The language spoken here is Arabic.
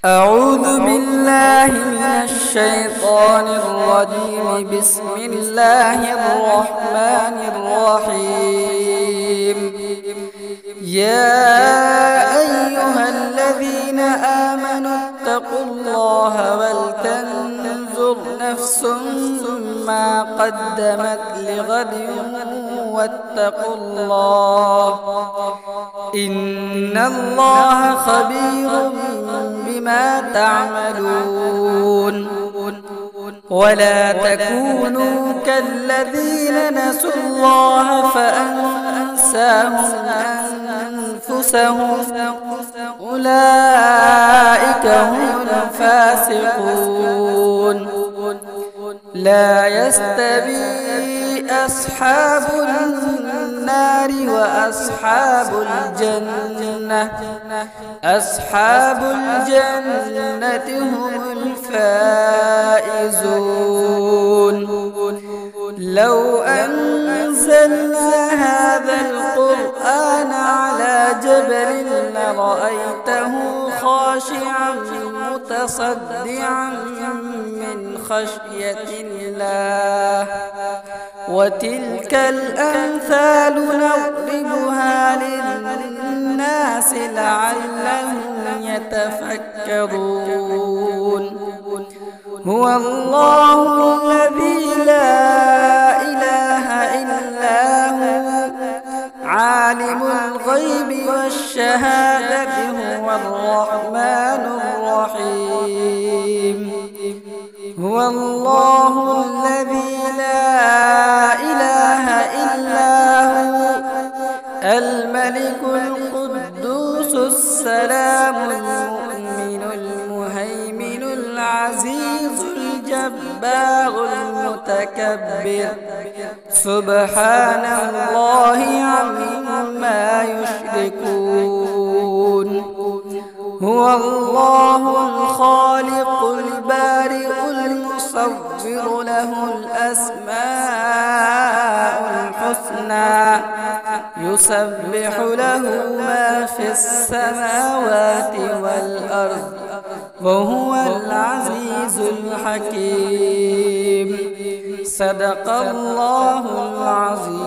أعوذ بالله من الشيطان الرجيم. بسم الله الرحمن الرحيم. يا أيها الذين آمنوا اتقوا الله ولتنظر نفس ما قدمت لغد واتقوا الله إن الله خبير بما تعملون. ولا تكونوا كالذين نسوا الله فأنساهم أنفسهم أولئك هم الفاسقون. لا يستوي أصحاب النار وأصحاب الجنة. أصحاب الجنة هم الفائزون. لو أنزلنا هذا القرآن على جبل لرأيته خاشعا متصدعا من خشية الله. وتلك الأمثال نضربها للناس لعلهم يتفكرون. هو الله الذي لا إله إلا هو عالم الغيب والشهادة هو الرحمن الرحيم. هو الله الذي لا إله إلا هو الملك القدوس السلام المؤمن المهيمن العزيز الجبار المتكبر سبحان الله عما يشركون. هو الله الخالق البارئ المصور له الأسماء الحسنى يسبح له ما في السماوات والأرض وهو العزيز الحكيم. صدق الله العظيم.